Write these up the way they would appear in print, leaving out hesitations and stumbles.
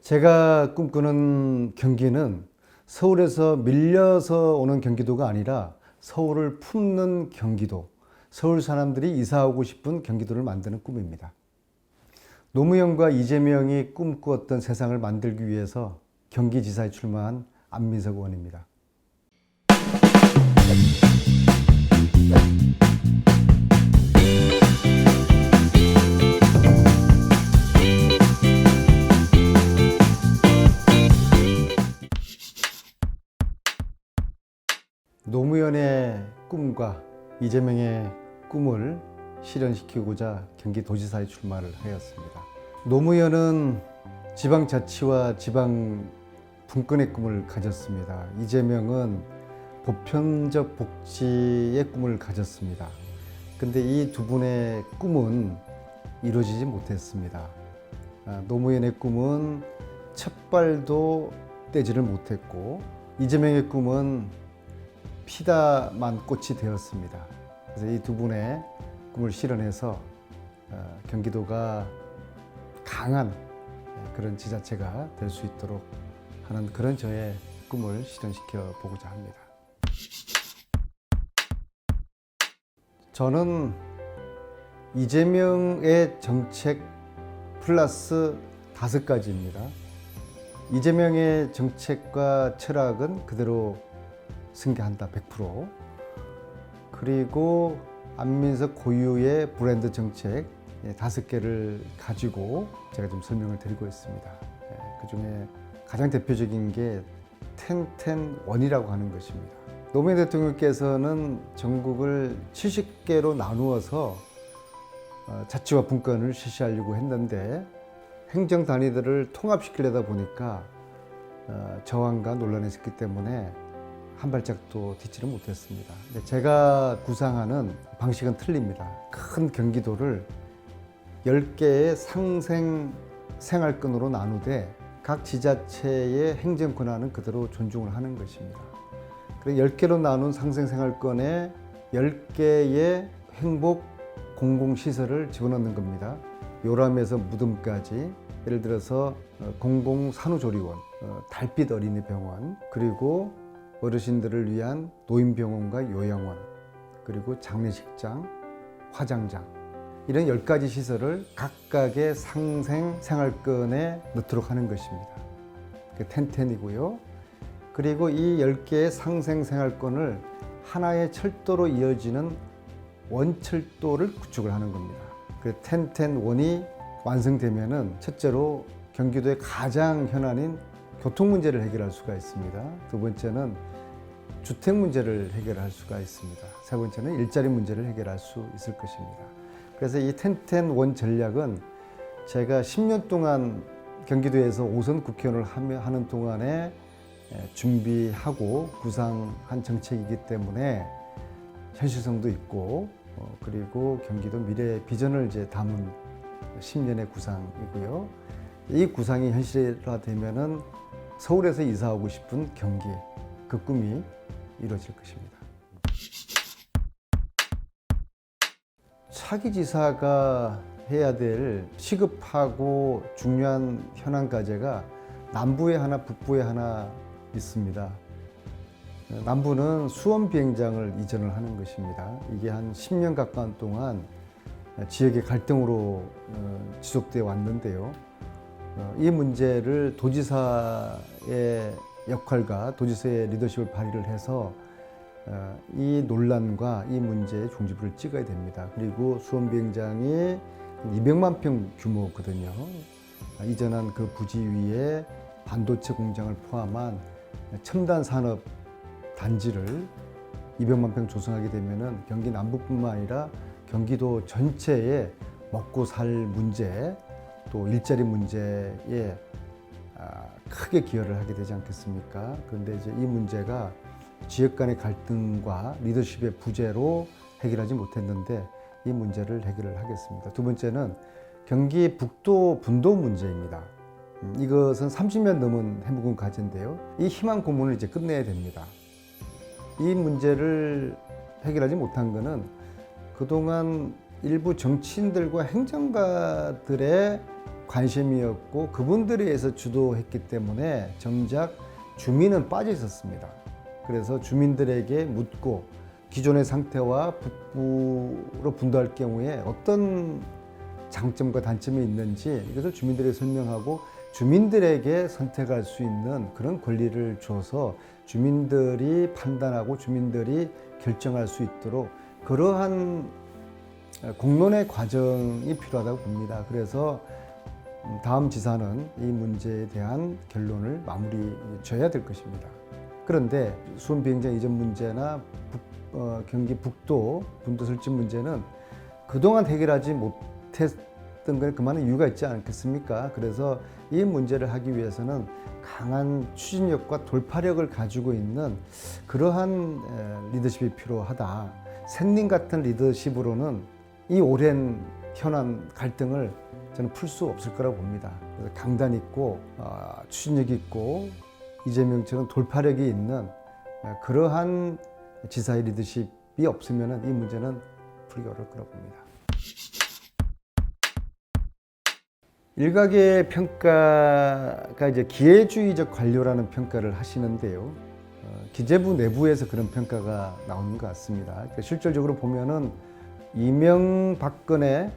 제가 꿈꾸는 경기는 서울에서 밀려서 오는 경기도가 아니라 서울을 품는 경기도, 서울 사람들이 이사 오고 싶은 경기도를 만드는 꿈입니다. 노무현과 이재명이 꿈꾸었던 세상을 만들기 위해서 경기지사에 출마한 안민석 의원입니다. 노무현의 꿈과 이재명의 꿈을 실현시키고자 경기도지사에 출마를 하였습니다. 노무현은 지방자치와 지방 분권의 꿈을 가졌습니다. 이재명은 보편적 복지의 꿈을 가졌습니다. 근데 이 두 분의 꿈은 이루어지지 못했습니다. 노무현의 꿈은 첫 발도 떼지를 못했고, 이재명의 꿈은 피다만 꽃이 되었습니다. 그래서 이 두 분의 꿈을 실현해서 경기도가 강한 그런 지자체가 될 수 있도록 하는 그런 저의 꿈을 실현시켜 보고자 합니다. 저는 이재명의 정책 플러스 5가지입니다. 이재명의 정책과 철학은 그대로 승계한다 100%. 그리고 안민석 고유의 브랜드 정책 5개를 가지고 제가 좀 설명을 드리고 있습니다. 그 중에 가장 대표적인 게 10-10-1이라고 하는 것입니다. 노무현 대통령께서는 전국을 70개로 나누어서 자치와 분권을 실시하려고 했는데, 행정 단위들을 통합시키려다 보니까 저항과 논란이 있었기 때문에 한 발짝도 딛지를 못했습니다. 제가 구상하는 방식은 틀립니다. 큰 경기도를 10개의 상생 생활권으로 나누되 각 지자체의 행정 권한은 그대로 존중을 하는 것입니다. 그래서 10개로 나눈 상생 생활권에 10개의 행복 공공시설을 집어넣는 겁니다. 요람에서 무덤까지, 예를 들어서 공공산후조리원, 달빛 어린이병원, 그리고 어르신들을 위한 노인병원과 요양원, 그리고 장례식장, 화장장, 이런 10가지 시설을 각각의 상생 생활권에 넣도록 하는 것입니다. 그게 10-10이고요. 그리고 이 10개의 상생 생활권을 하나의 철도로 이어지는 원철도를 구축을 하는 겁니다. 그 10-10-1이 완성되면은 첫째로 경기도의 가장 현안인 교통 문제를 해결할 수가 있습니다. 두 번째는 주택 문제를 해결할 수가 있습니다. 세 번째는 일자리 문제를 해결할 수 있을 것입니다. 그래서 이 10-10-1 전략은 제가 10년 동안 경기도에서 5선 국회의원을 하는 동안에 준비하고 구상한 정책이기 때문에 현실성도 있고, 그리고 경기도 미래 비전을 이제 담은 10년의 구상이고요. 이 구상이 현실화되면은 서울에서 이사 오고 싶은 경기, 그 꿈이 이루어질 것입니다. 차기 지사가 해야 될 시급하고 중요한 현안 과제가 남부에 하나, 북부에 하나 있습니다. 남부는 수원 비행장을 이전을 하는 것입니다. 이게 한 10년 가까운 동안 지역의 갈등으로 지속되어 왔는데요. 이 문제를 도지사의 역할과 도지사의 리더십을 발휘를 해서 이 논란과 이 문제에 종지부를 찍어야 됩니다. 그리고 수원 비행장이 200만 평 규모거든요. 이전한 그 부지 위에 반도체 공장을 포함한 첨단 산업 단지를 200만 평 조성하게 되면은 경기 남부뿐만 아니라 경기도 전체의 먹고 살 문제, 또 일자리 문제에 크게 기여를 하게 되지 않겠습니까? 그런데 이제 이 문제가 지역 간의 갈등과 리더십의 부재로 해결하지 못했는데, 이 문제를 해결을 하겠습니다. 두 번째는 경기 북도 분도 문제입니다. 이것은 30년 넘은 해묵은 과제인데요. 이 희망 고문을 이제 끝내야 됩니다. 이 문제를 해결하지 못한 것은 그동안 일부 정치인들과 행정가들의 관심이었고 그분들에 의해서 주도했기 때문에 정작 주민은 빠져 있었습니다. 그래서 주민들에게 묻고 기존의 상태와 북부로 분도할 경우에 어떤 장점과 단점이 있는지 이것을 주민들에게 설명하고 주민들에게 선택할 수 있는 그런 권리를 줘서 주민들이 판단하고 주민들이 결정할 수 있도록 그러한 공론의 과정이 필요하다고 봅니다. 그래서 다음 지사는 이 문제에 대한 결론을 마무리 줘야 될 것입니다. 그런데 수원 비행장 이전 문제나 경기 북도 분도 설치 문제는 그동안 해결하지 못했던 건 그만한 이유가 있지 않겠습니까? 그래서 이 문제를 하기 위해서는 강한 추진력과 돌파력을 가지고 있는 그러한 리더십이 필요하다. 샌님 같은 리더십으로는 이 오랜 현안 갈등을 저는 풀 수 없을 거라고 봅니다. 그래서 강단 있고 추진력 있고 이재명처럼 돌파력이 있는 그러한 지사의 리더십이 없으면 이 문제는 풀기 어려울 거라고 봅니다. 일각의 평가가 이제 기회주의적 관료라는 평가를 하시는데요. 기재부 내부에서 그런 평가가 나오는 것 같습니다. 그러니까 실질적으로 보면은 이명박 박근혜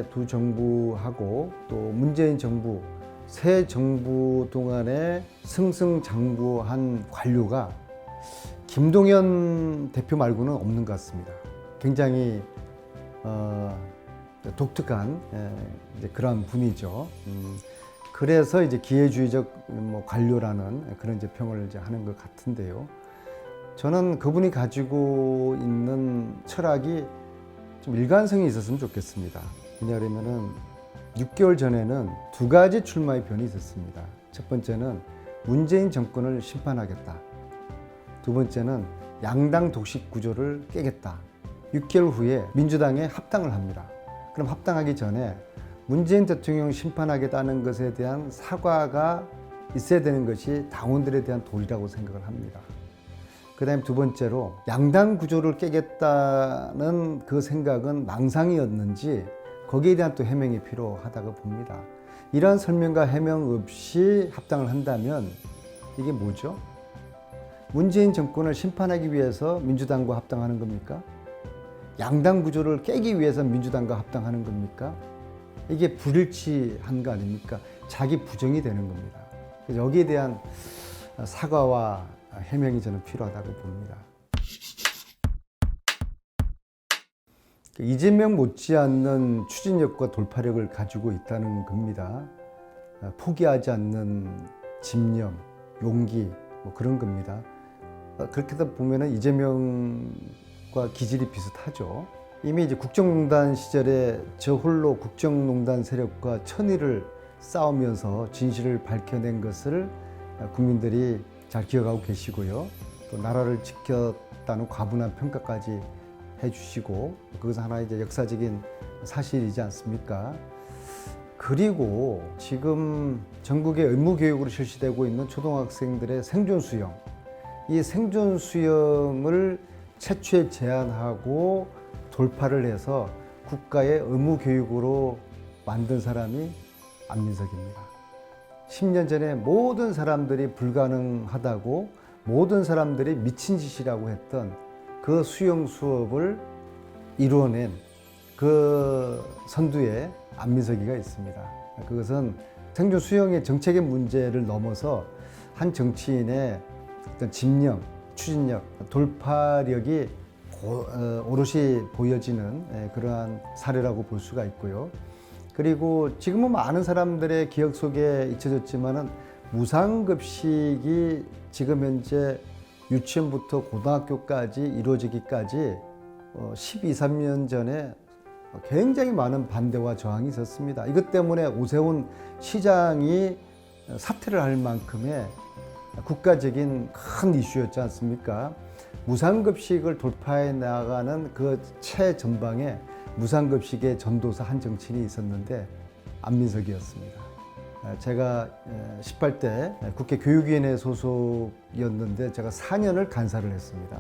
두 정부하고 또 문재인 정부 새 정부 동안에 승승장구한 관료가 김동연 대표 말고는 없는 것 같습니다. 굉장히 독특한 이제 그런 분이죠. 그래서 이제 기회주의적 관료라는 그런 이제 평을 이제 하는 것 같은데요. 저는 그분이 가지고 있는 철학이 좀 일관성이 있었으면 좋겠습니다. 왜냐하면은 6개월 전에는 두 가지 출마의 변이 있었습니다. 첫 번째는 문재인 정권을 심판하겠다. 두 번째는 양당 독식 구조를 깨겠다. 6개월 후에 민주당에 합당을 합니다. 그럼 합당하기 전에 문재인 대통령 심판하겠다는 것에 대한 사과가 있어야 되는 것이 당원들에 대한 도리라고 생각을 합니다. 그 다음에 두 번째로 양당 구조를 깨겠다는 그 생각은 망상이었는지 거기에 대한 또 해명이 필요하다고 봅니다. 이러한 설명과 해명 없이 합당을 한다면 이게 뭐죠? 문재인 정권을 심판하기 위해서 민주당과 합당하는 겁니까? 양당 구조를 깨기 위해서 민주당과 합당하는 겁니까? 이게 불일치한 거 아닙니까? 자기 부정이 되는 겁니다. 여기에 대한 사과와 해명이 저는 필요하다고 봅니다. 이재명 못지않는 추진력과 돌파력을 가지고 있다는 겁니다. 포기하지 않는 집념, 용기 그런 겁니다. 그렇게 보면은 이재명과 기질이 비슷하죠. 이미 이제 국정농단 시절에 저 홀로 국정농단 세력과 천일을 싸우면서 진실을 밝혀낸 것을 국민들이 잘 기억하고 계시고요. 또 나라를 지켰다는 과분한 평가까지 해주시고 그것은 하나의 이제 역사적인 사실이지 않습니까? 그리고 지금 전국의 의무교육으로 실시되고 있는 초등학생들의 생존수영, 이 생존수영을 최초에 제안하고 돌파를 해서 국가의 의무교육으로 만든 사람이 안민석입니다. 10년 전에 모든 사람들이 불가능하다고 모든 사람들이 미친 짓이라고 했던 그 수영 수업을 이루어낸 그 선두에 안민석이가 있습니다. 그것은 생존 수영의 정책의 문제를 넘어서 한 정치인의 어떤 집념, 추진력, 돌파력이 오롯이 보여지는 그러한 사례라고 볼 수가 있고요. 그리고 지금은 많은 사람들의 기억 속에 잊혀졌지만은 무상급식이 지금 현재 유치원부터 고등학교까지 이루어지기까지 12, 13년 전에 굉장히 많은 반대와 저항이 있었습니다. 이것 때문에 오세훈 시장이 사퇴를 할 만큼의 국가적인 큰 이슈였지 않습니까? 무상급식을 돌파해 나가는 그 최전방에 무상급식의 전도사 한 정치인이 있었는데 안민석이었습니다. 제가 18대 국회 교육위원회 소속이었는데 제가 4년을 간사를 했습니다.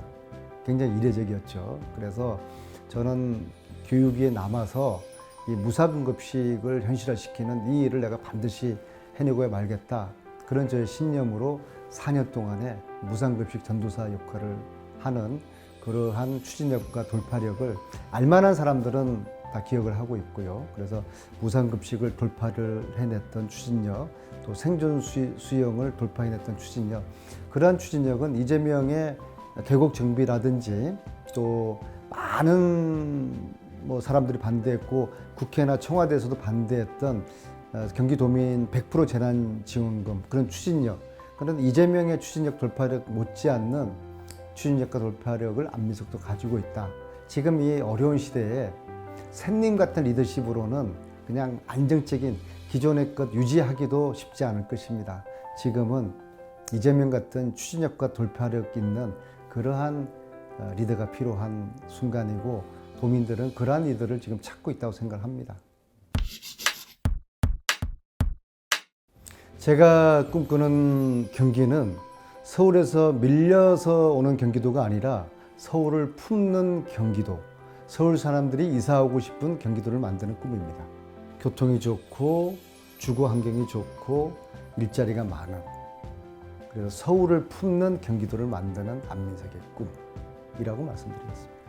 굉장히 이례적이었죠. 그래서 저는 교육위에 남아서 이 무상급식을 현실화시키는 이 일을 내가 반드시 해내고 말겠다. 그런 저의 신념으로 4년 동안에 무상급식 전도사 역할을 하는 그러한 추진력과 돌파력을 알만한 사람들은 다 기억을 하고 있고요. 그래서 무상급식을 돌파를 해냈던 추진력, 또 생존 수영을 돌파해냈던 추진력, 그러한 추진력은 이재명의 계곡 정비라든지 또 많은 사람들이 반대했고 국회나 청와대에서도 반대했던 경기도민 100% 재난지원금 그런 추진력, 그런 이재명의 추진력 돌파력 못지않는 추진력과 돌파력을 안민석도 가지고 있다. 지금 이 어려운 시대에 샘님 같은 리더십으로는 그냥 안정적인 기존의 것 유지하기도 쉽지 않을 것입니다. 지금은 이재명 같은 추진력과 돌파력 있는 그러한 리더가 필요한 순간이고 도민들은 그러한 리더를 지금 찾고 있다고 생각합니다. 제가 꿈꾸는 경기는 서울에서 밀려서 오는 경기도가 아니라 서울을 품는 경기도, 서울 사람들이 이사 오고 싶은 경기도를 만드는 꿈입니다. 교통이 좋고 주거 환경이 좋고 일자리가 많은, 그래서 서울을 품는 경기도를 만드는 안민석의 꿈이라고 말씀드리겠습니다.